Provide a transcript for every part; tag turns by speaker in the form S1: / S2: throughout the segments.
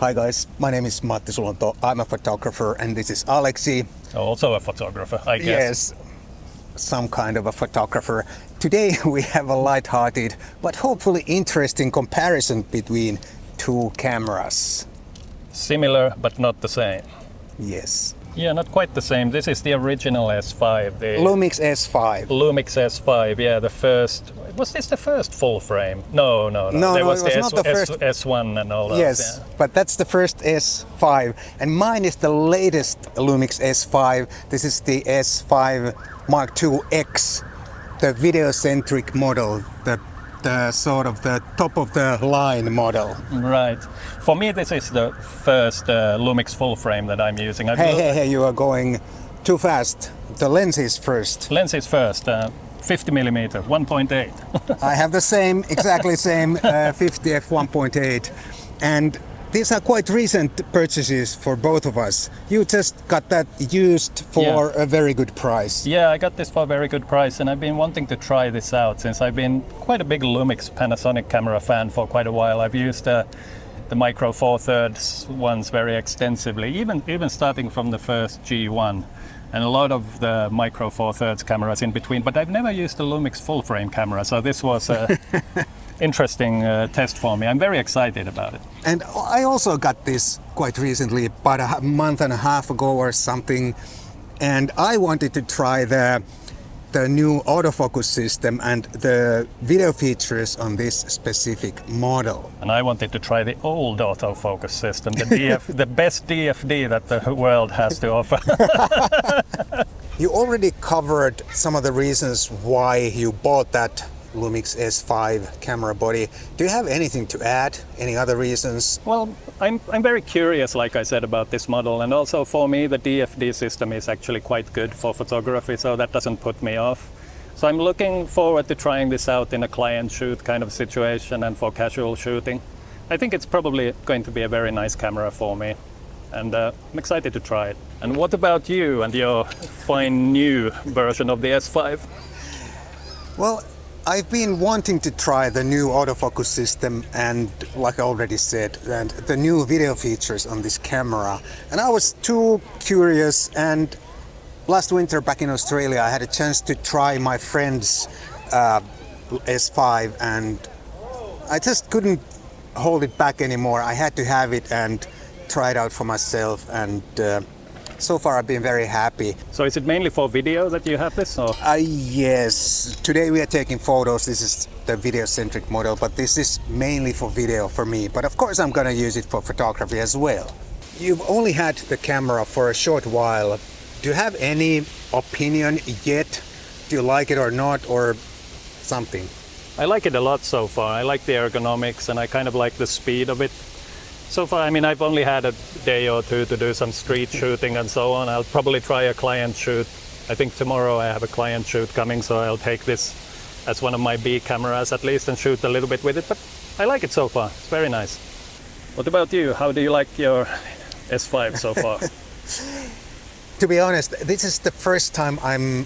S1: Hi guys, my name is Matti Sulanto. I'm a photographer and this is Aleksi.
S2: Also a photographer, I guess.
S1: Yes, some kind of a photographer. Today we have a light-hearted but hopefully interesting comparison between two cameras.
S2: Similar but not the same.
S1: Yes.
S2: Yeah, not quite the same. This is the original S5. The
S1: Lumix S5.
S2: Lumix S5, yeah, the first. Was this the first full frame? No. There was
S1: it was not the first.
S2: S1 and all that.
S1: Yes,
S2: Yeah.
S1: but that's the first S5. And mine is the latest Lumix S5. This is the S5IIX, the video-centric model, the sort of the top of the line model.
S2: Right. For me, this is the first Lumix full frame that I'm using.
S1: Hey, you are going too fast. The lens is first.
S2: Lens is first. 50mm, 1.8.
S1: I have the same, exactly same 50 f1.8, and these are quite recent purchases for both of us. You just got that used for a very good price.
S2: Yeah, I got this for a very good price, and I've been wanting to try this out since I've been quite a big Lumix Panasonic camera fan for quite a while. I've used the Micro Four Thirds ones very extensively, even starting from the first G1. And a lot of the Micro Four Thirds cameras in between, but I've never used a Lumix full frame camera, so this was an interesting test for me. I'm very excited about it.
S1: And I also got this quite recently, about a month and a half ago or something, and I wanted to try the new autofocus system and the video features on this specific model.
S2: And I wanted to try the old autofocus system, the best DFD that the world has to offer.
S1: You already covered some of the reasons why you bought that Lumix S5 camera body. Do you have anything to add? Any other reasons?
S2: Well, I'm very curious, like I said, about this model, and also for me the DFD system is actually quite good for photography, so that doesn't put me off. So I'm looking forward to trying this out in a client shoot kind of situation and for casual shooting. I think it's probably going to be a very nice camera for me, and I'm excited to try it. And what about you and your fine new version of the S5?
S1: Well, I've been wanting to try the new autofocus system and, like I already said, and the new video features on this camera. And I was too curious, and last winter back in Australia I had a chance to try my friend's S5 and I just couldn't hold it back anymore. I had to have it and try it out for myself, and so far I've been very happy.
S2: So is it mainly for video that you have this? Or?
S1: Yes, today we are taking photos. This is the video-centric model, but this is mainly for video for me. But of course I'm gonna use it for photography as well. You've only had the camera for a short while. Do you have any opinion yet? Do you like it or not, or something?
S2: I like it a lot so far. I like the ergonomics and I kind of like the speed of it. So far, I mean, I've only had a day or two to do some street shooting and so on. I'll probably try a client shoot. I think tomorrow I have a client shoot coming, so I'll take this as one of my B cameras at least and shoot a little bit with it. But I like it so far. It's very nice. What about you? How do you like your S5 so far?
S1: To be honest, this is the first time I'm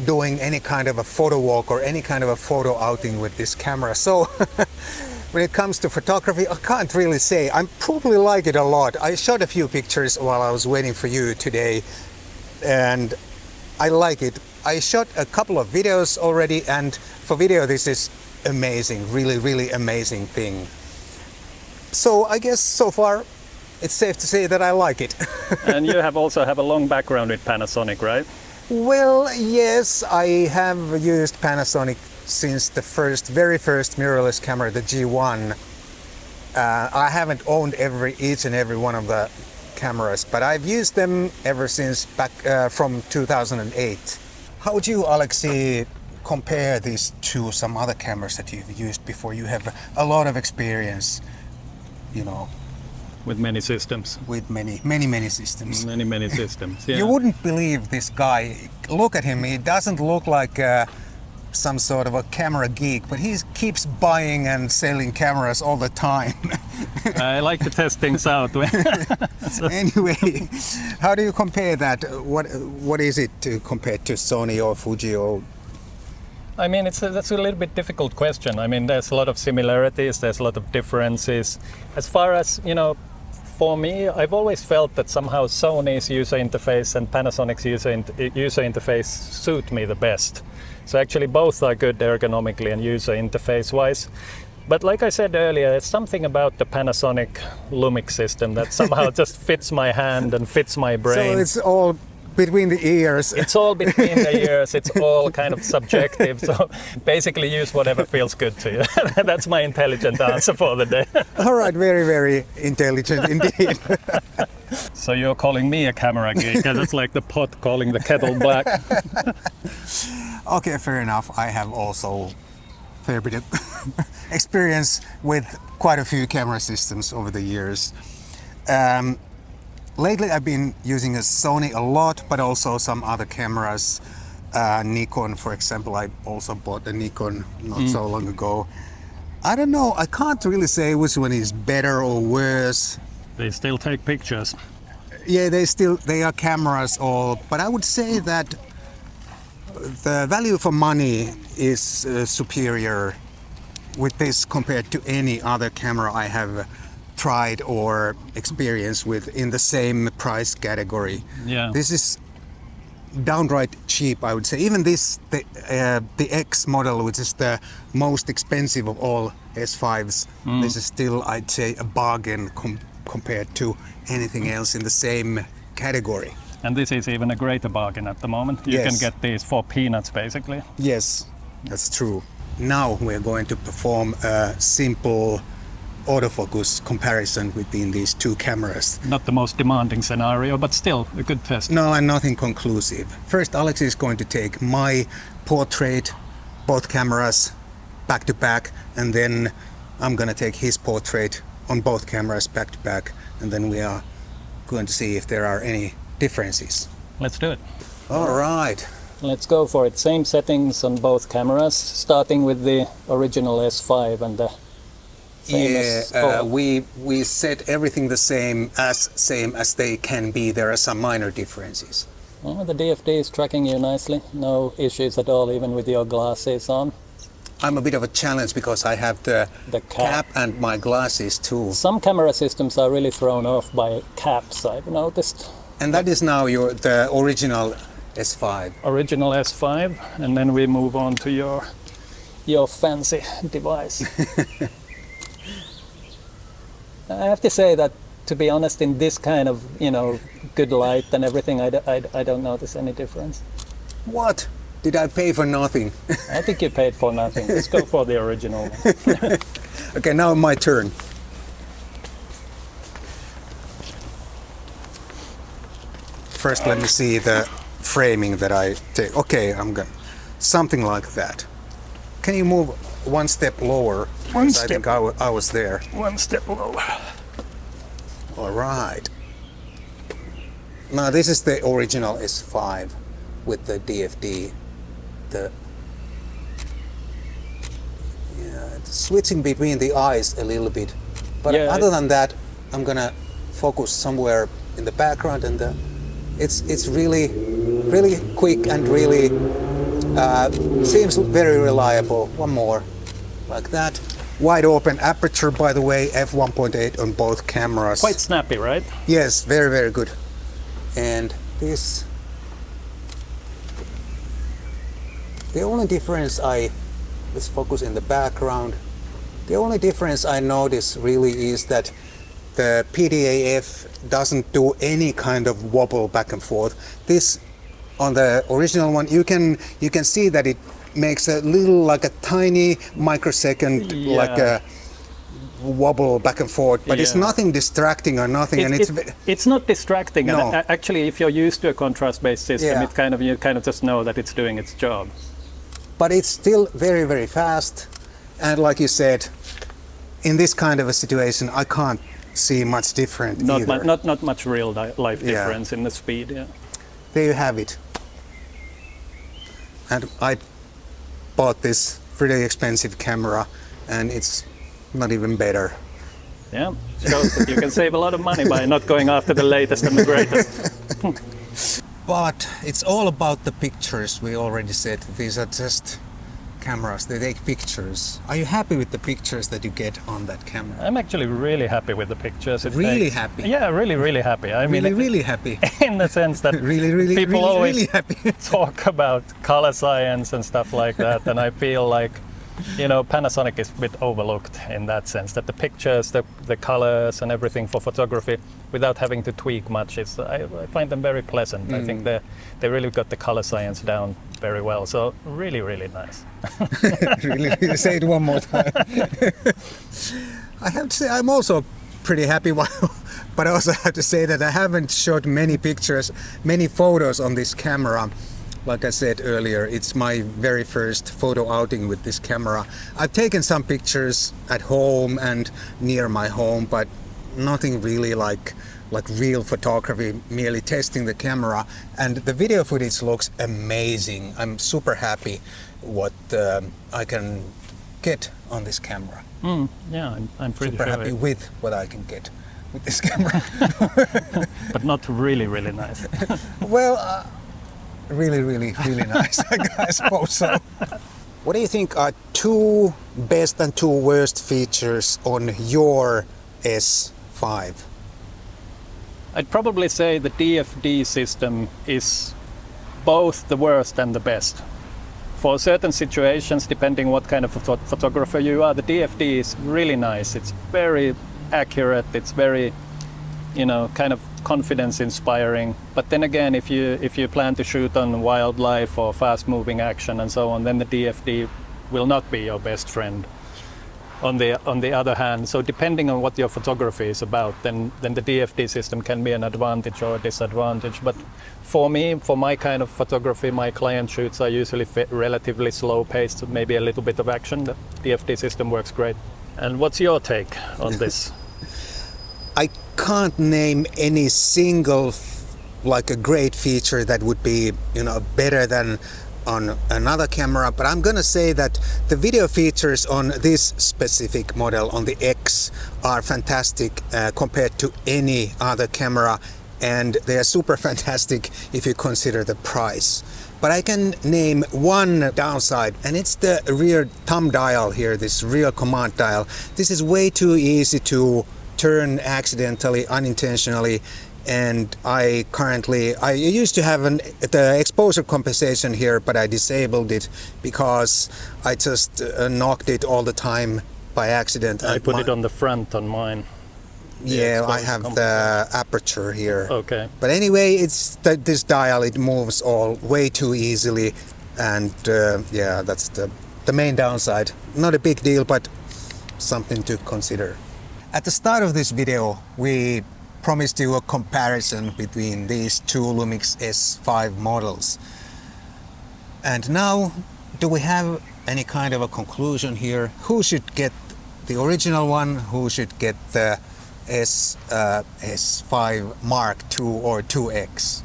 S1: doing any kind of a photo walk or any kind of a photo outing with this camera. So when it comes to photography, I can't really say. I probably like it a lot. I shot a few pictures while I was waiting for you today, and I like it. I shot a couple of videos already, and for video this is amazing, really amazing thing. So I guess so far it's safe to say that I like it.
S2: And you also have a long background with Panasonic, right?
S1: Well, yes, I have used Panasonic since the very first mirrorless camera, the G1. I haven't owned each and every one of the cameras, but I've used them ever since back from 2008. How would you, Aleksi, compare these to some other cameras that you've used before? You have a lot of experience, you know.
S2: With many systems.
S1: With many systems.
S2: Many systems, yeah.
S1: You wouldn't believe this guy. Look at him, he doesn't look like some sort of a camera geek, but he keeps buying and selling cameras all the time.
S2: I like to test things out.
S1: Anyway, how do you compare that? What is it to compare to Sony or Fuji or?
S2: I mean, that's a little bit difficult question. I mean, there's a lot of similarities, there's a lot of differences. As far as, for me, I've always felt that somehow Sony's user interface and Panasonic's user interface suit me the best. So actually both are good ergonomically and user interface wise. But like I said earlier, there's something about the Panasonic Lumix system that somehow just fits my hand and fits my brain.
S1: So it's all between the ears.
S2: It's all between the ears. It's all kind of subjective. So basically use whatever feels good to you. That's my intelligent answer for the day.
S1: All right, very, very intelligent indeed.
S2: So you're calling me a camera geek, and it's like the pot calling the kettle black.
S1: Okay, fair enough. I have also fair bit of experience with quite a few camera systems over the years. Lately I've been using a Sony a lot, but also some other cameras. Nikon, for example, I also bought a Nikon not so long ago. I don't know, I can't really say which one is better or worse.
S2: They still take pictures.
S1: Yeah, they are cameras all, but I would say that the value for money is superior with this compared to any other camera I have tried or experienced with in the same price category.
S2: Yeah.
S1: This is downright cheap, I would say. Even this, the X model, which is the most expensive of all S5s, this is still, I'd say, a bargain compared to anything else in the same category.
S2: And this is even a greater bargain at the moment. You
S1: Yes.
S2: can get these for peanuts, basically.
S1: Yes, that's true. Now we're going to perform a simple autofocus comparison between these two cameras.
S2: Not the most demanding scenario, but still a good test.
S1: No, and nothing conclusive. First, Alex is going to take my portrait, both cameras, back to back, and then I'm going to take his portrait on both cameras back to back, and then we are going to see if there are any differences.
S2: Let's do it.
S1: All right.
S2: Let's go for it. Same settings on both cameras, starting with the original S5 and the famous...
S1: we set everything the same as they can be. There are some minor differences.
S2: Oh, the DFD is tracking you nicely. No issues at all, even with your glasses on.
S1: I'm a bit of a challenge because I have the cap and my glasses too.
S2: Some camera systems are really thrown off by caps, I've noticed.
S1: And that is now the original S5.
S2: Original S5, and then we move on to your fancy device. I have to say that, to be honest, in this kind of, good light and everything, I don't notice any difference.
S1: What? Did I pay for nothing?
S2: I think you paid for nothing. Let's go for the original one.
S1: Okay, now my turn. First, let me see the framing that I take. Okay, I'm going something like that. Can you move one step lower?
S2: One
S1: Because
S2: step.
S1: I think I was there.
S2: One step lower.
S1: All right. Now this is the original S5 with the DFD. It's switching between the eyes a little bit, but
S2: Yeah,
S1: other than that, I'm gonna focus somewhere in the background, and it's really quick and really seems very reliable. One more, like that. Wide open aperture, by the way, f1.8 on both cameras.
S2: Quite snappy, right?
S1: Yes, very good. And this, the only difference let's focus in the background. The only difference I notice really is that the PDAF doesn't do any kind of wobble back and forth. This, on the original one, you can see that it makes a little, like a tiny microsecond, like a wobble back and forth, but it's nothing distracting or nothing.
S2: It's not distracting.
S1: No.
S2: And actually, if you're used to a contrast-based system, you kind of just know that it's doing its job.
S1: But it's still very fast, and like you said, in this kind of a situation, I can't see much different either.
S2: Not much real life difference in the speed. Yeah.
S1: There you have it. And I bought this pretty expensive camera, and it's not even better.
S2: Yeah, shows that you can save a lot of money by not going after the latest and the greatest.
S1: But it's all about the pictures. We already said these are just cameras. They take pictures. Are you happy with the pictures that you get on that camera?
S2: I'm actually really happy with the pictures.
S1: Really happy?
S2: Yeah, really happy. I mean,
S1: really happy.
S2: In the sense that people always talk about color science and stuff like that, and I feel like, you know, Panasonic is a bit overlooked in that sense, that the pictures, the colors and everything for photography, without having to tweak much, I find them very pleasant. I think they really got the color science down very well. So really nice.
S1: Really, say it one more time. I have to say I'm also pretty happy, but I also have to say that I haven't shot many pictures, many photos on this camera. Like I said earlier, it's my very first photo outing with this camera. I've taken some pictures at home and near my home, but nothing really like real photography, merely testing the camera. And the video footage looks amazing. I'm super happy what I can get on this camera.
S2: Yeah, I'm pretty
S1: super happy with what I can get with this camera.
S2: But not really nice.
S1: Well, really nice. I suppose so. What do you think are two best and two worst features on your S5?
S2: I'd probably say the DFD system is both the worst and the best. For certain situations, depending what kind of photographer you are, the DFD is really nice. It's very accurate. It's very, you know, kind of confidence inspiring. But then again, if you plan to shoot on wildlife or fast moving action and so on, then the DFD will not be your best friend. On the other hand, so depending on what your photography is about, then the DFD system can be an advantage or a disadvantage. But for me, for my kind of photography, my client shoots are usually relatively slow paced, so maybe a little bit of action. The DFD system works great. And what's your take on this?
S1: I can't name any single like a great feature that would be, you know, better than on another camera, but I'm gonna say that the video features on this specific model, on the X, are fantastic compared to any other camera, and they are super fantastic if you consider the price. But I can name one downside, and it's the rear thumb dial here, this rear command dial. This is way too easy to turn accidentally, unintentionally, and I used to have the exposure compensation here, but I disabled it because I just knocked it all the time by accident.
S2: I put it on the front on mine.
S1: Yeah, I have the aperture here.
S2: Okay.
S1: But anyway, it's this dial, it moves all way too easily, and yeah, that's the main downside. Not a big deal, but something to consider. At the start of this video, we promised you a comparison between these two Lumix S5 models. And now, do we have any kind of a conclusion here? Who should get the original one? Who should get the S5 Mark II or IIX?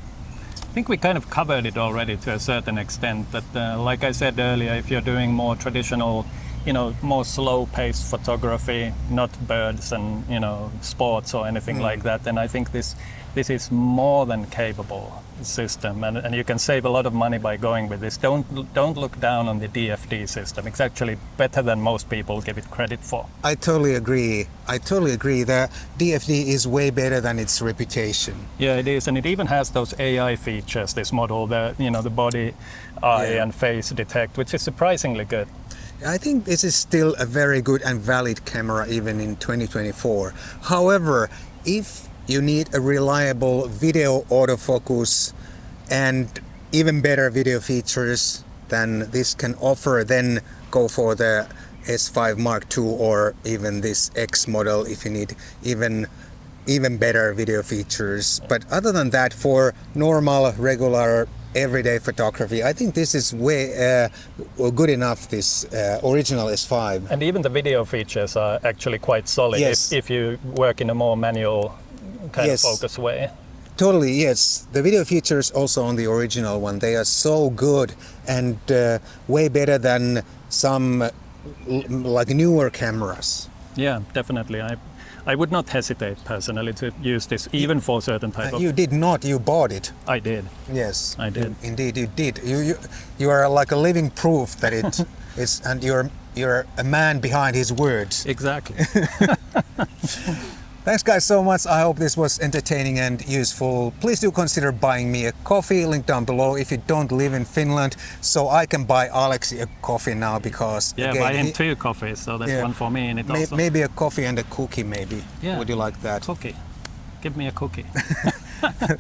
S2: I think we kind of covered it already to a certain extent. That, like I said earlier, if you're doing more traditional, you know, more slow-paced photography, not birds and, you know, sports or anything like that, then I think this is more than capable system, and you can save a lot of money by going with this. Don't look down on the DFD system. It's actually better than most people give it credit for.
S1: I totally agree. The DFD is way better than its reputation.
S2: Yeah, it is, and it even has those AI features. This model, the body, eye, and face detect, which is surprisingly good.
S1: I think this is still a very good and valid camera even in 2024. However, if you need a reliable video autofocus and even better video features than this can offer, then go for the S5 Mark II or even this X model if you need even better video features. But other than that, for normal, regular, everyday photography, I think this is way good enough, this original S5.
S2: And even the video features are actually quite solid.
S1: Yes.
S2: If you work in a more manual kind of focus way.
S1: Totally, yes. The video features also on the original one, they are so good and way better than some like newer cameras. Yeah,
S2: definitely. I would not hesitate personally to use this even for certain type of...
S1: You did not, you bought it.
S2: I did.
S1: Yes.
S2: I did.
S1: Indeed you did. You are like a living proof that it And you're a man behind his words.
S2: Exactly.
S1: Thanks guys so much. I hope this was entertaining and useful. Please do consider buying me a coffee, link down below if you don't live in Finland, so I can buy Alexi a coffee now, because
S2: Yeah,
S1: again,
S2: buy him 2 coffees, so there's one for me in it also.
S1: Maybe a coffee and a cookie maybe.
S2: Yeah.
S1: Would you like that?
S2: Cookie. Give me a cookie.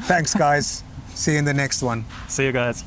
S1: Thanks guys. See you in the next one.
S2: See you guys.